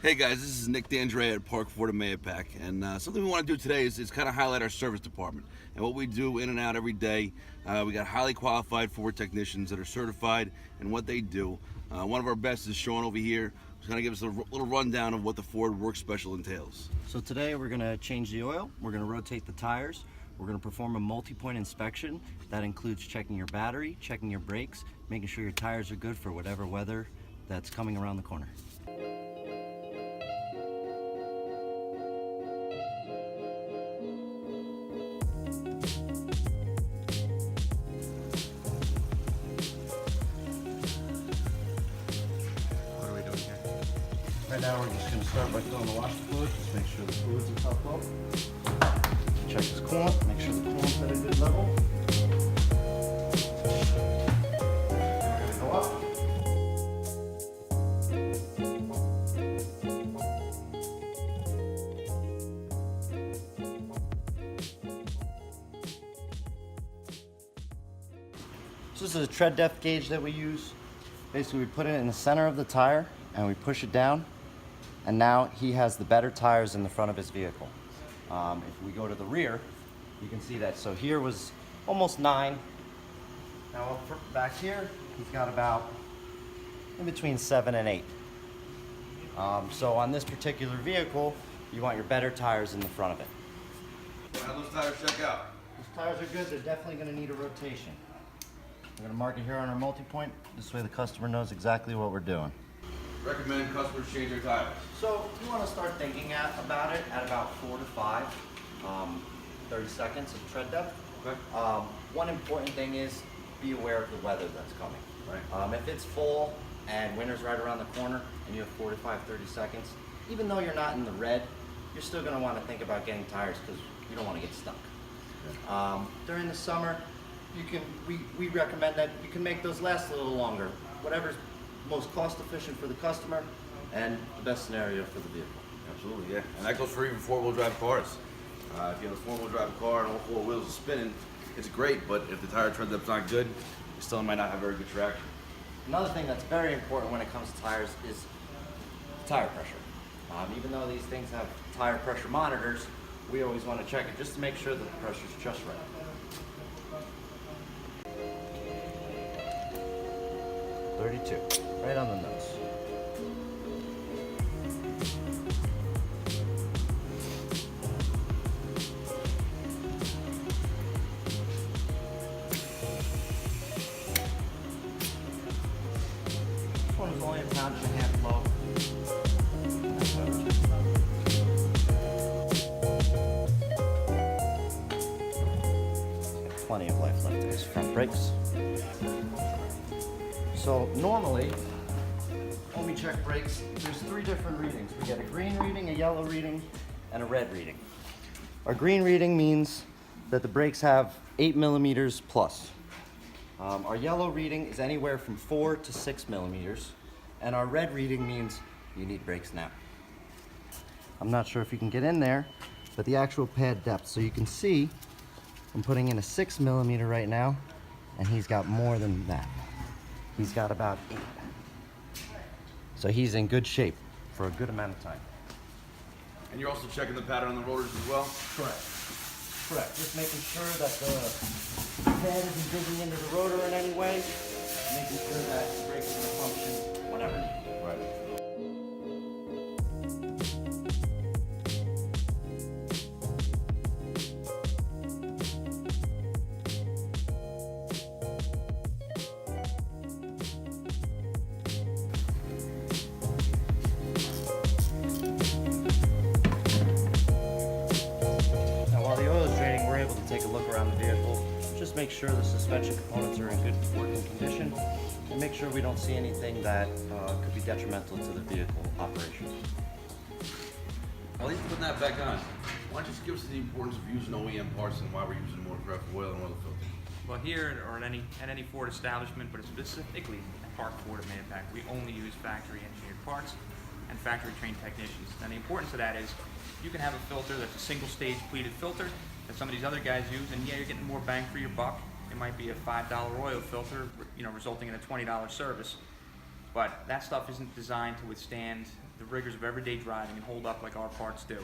Hey guys, this is Nick D'Andrea at Park Ford and Mahopac, and something we want to do today is kind of highlight our service department and what we do in and out every day. We got highly qualified Ford technicians that are certified in what they do. One of our best is Sean over here, who's going to give us a little rundown of what the Ford Work Special entails. So today we're going to change the oil, we're going to rotate the tires, we're going to perform a multi-point inspection. That includes checking your battery, checking your brakes, making sure your tires are good for whatever weather that's coming around the corner. Right now we're just going to start by filling the washer fluid, just make sure the fluids are topped up. Check this coolant, make sure the coolant's at a good level. We're going to go up. So this is a tread depth gauge that we use. Basically we put it in the center of the tire and we push it down. And now he has the better tires in the front of his vehicle. If we go to the rear, you can see that. So here was almost 9. Now back here, he's got about in between 7 and 8. So on this particular vehicle, you want your better tires in the front of it. How do those tires check out? These tires are good. They're definitely going to need a rotation. We're going to mark it here on our multi-point. This way the customer knows exactly what we're doing. Recommend customers change their tires. So you want to start thinking about it at about 4 to 5, 30 seconds of tread depth. Okay. One important thing is be aware of the weather that's coming. Right. If it's fall and winter's right around the corner and you have 45, 30 seconds, even though you're not in the red, you're still going to want to think about getting tires because you don't want to get stuck. Yeah. During the summer, we recommend that you can make those last a little longer. Whatever's most cost efficient for the customer and the best scenario for the vehicle. Absolutely, yeah. And that goes for even four-wheel drive cars. If you have a four-wheel drive car and all 4 wheels are spinning, it's great, but if the tire tread depth's not good, you still might not have very good traction. Another thing that's very important when it comes to tires is tire pressure. Even though these things have tire pressure monitors, we always want to check it just to make sure that the pressure's just right. 32, right on the nose. This one is only 1.5 pounds low. Plenty of life left in his front brakes. So normally, when we check brakes, there's 3 different readings. We get a green reading, a yellow reading, and a red reading. Our green reading means that the brakes have 8 millimeters plus. Our yellow reading is anywhere from 4 to 6 millimeters, and our red reading means you need brakes now. I'm not sure if you can get in there, but the actual pad depth. So you can see I'm putting in a 6 millimeter right now, and he's got more than that. He's got about 8. So he's in good shape for a good amount of time. And you're also checking the pattern on the rotors as well? Correct. Correct. Just making sure that the pad isn't digging into the rotor in any way, making sure that the brakes are going to function whenever needed. Right. Take a look around the vehicle, just make sure the suspension components are in good working condition, and make sure we don't see anything that could be detrimental to the vehicle operation. While he's putting that back on, why don't you just give us the importance of using OEM parts and why we're using Motorcraft oil and oil filter? Well, here or at any Ford establishment, but specifically at Park Ford and Mahopac, we only use factory engineered parts and factory trained technicians. And the importance of that is you can have a filter that's a single stage pleated filter that some of these other guys use, and yeah, you're getting more bang for your buck. It might be a $5 oil filter, resulting in a $20 service. But that stuff isn't designed to withstand the rigors of everyday driving and hold up like our parts do.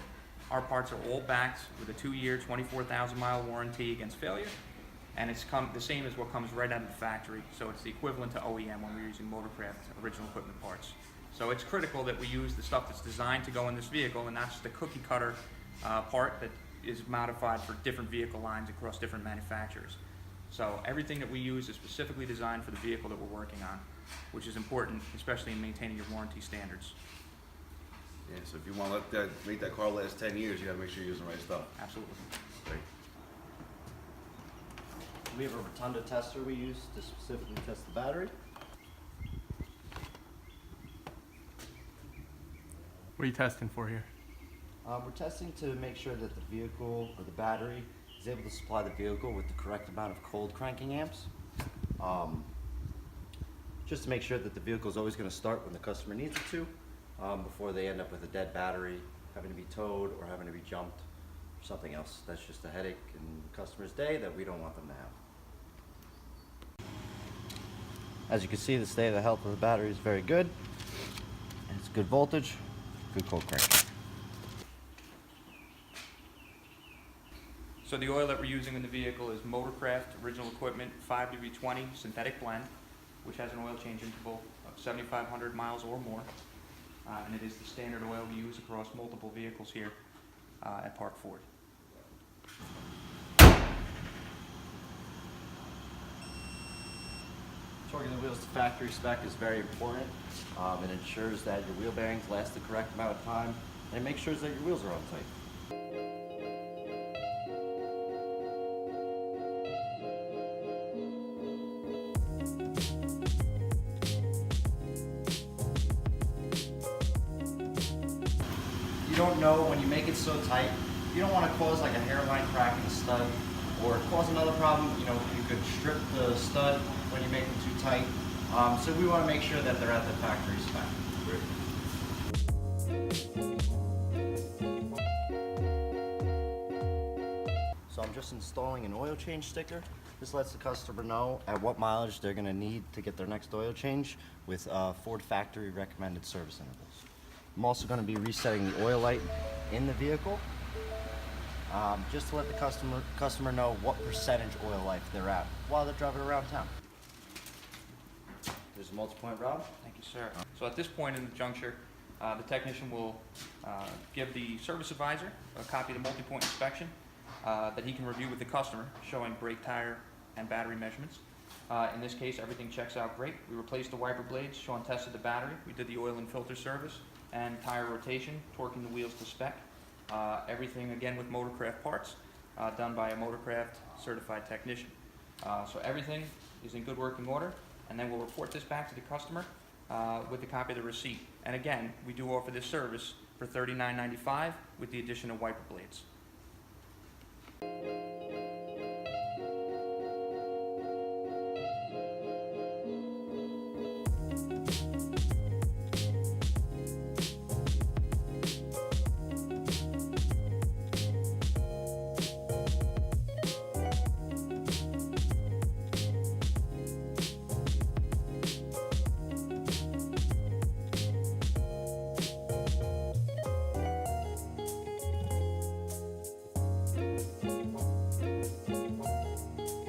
Our parts are all backed with a 2-year, 24,000-mile warranty against failure, and it's the same as what comes right out of the factory. So it's the equivalent to OEM when we're using Motorcraft original equipment parts. So it's critical that we use the stuff that's designed to go in this vehicle and not just a cookie cutter part that is modified for different vehicle lines across different manufacturers. So everything that we use is specifically designed for the vehicle that we're working on, which is important, especially in maintaining your warranty standards. Yeah, so if you want to make that car last 10 years, you got to make sure you're using the right stuff. Absolutely. Right. We have a rotunda tester we use to specifically test the battery. What are you testing for here? We're testing to make sure that the vehicle or the battery is able to supply the vehicle with the correct amount of cold cranking amps. Just to make sure that the vehicle is always going to start when the customer needs it to, before they end up with a dead battery, having to be towed or having to be jumped or something else. That's just a headache in the customer's day that we don't want them to have. As you can see, the state of the health of the battery is very good. And it's good voltage, good cold crank. So the oil that we're using in the vehicle is Motorcraft original equipment 5W20 synthetic blend, which has an oil change interval of 7,500 miles or more. And it is the standard oil we use across multiple vehicles here at Park Ford. Torquing the wheels to factory spec is very important. It ensures that your wheel bearings last the correct amount of time, and it makes sure that your wheels are on tight. You don't know when you make it so tight, you don't want to cause like a hairline crack in the stud or cause another problem. You know, you could strip the stud when you make them too tight. So we want to make sure that they're at the factory spec. So I'm just installing an oil change sticker. This lets the customer know at what mileage they're going to need to get their next oil change with Ford factory recommended service intervals. I'm also going to be resetting the oil light in the vehicle, just to let the customer know what percentage oil life they're at while they're driving around town. There's a multi-point rod. Thank you, sir. So at this point in the juncture, the technician will give the service advisor a copy of the multi-point inspection that he can review with the customer, showing brake, tire, and battery measurements. In this case, everything checks out great. We replaced the wiper blades. Sean tested the battery. We did the oil and filter service and tire rotation, torquing the wheels to spec. Everything, again, with Motorcraft parts, done by a Motorcraft certified technician. So everything is in good working order, and then we'll report this back to the customer with a copy of the receipt. And again, we do offer this service for $39.95 with the addition of wiper blades.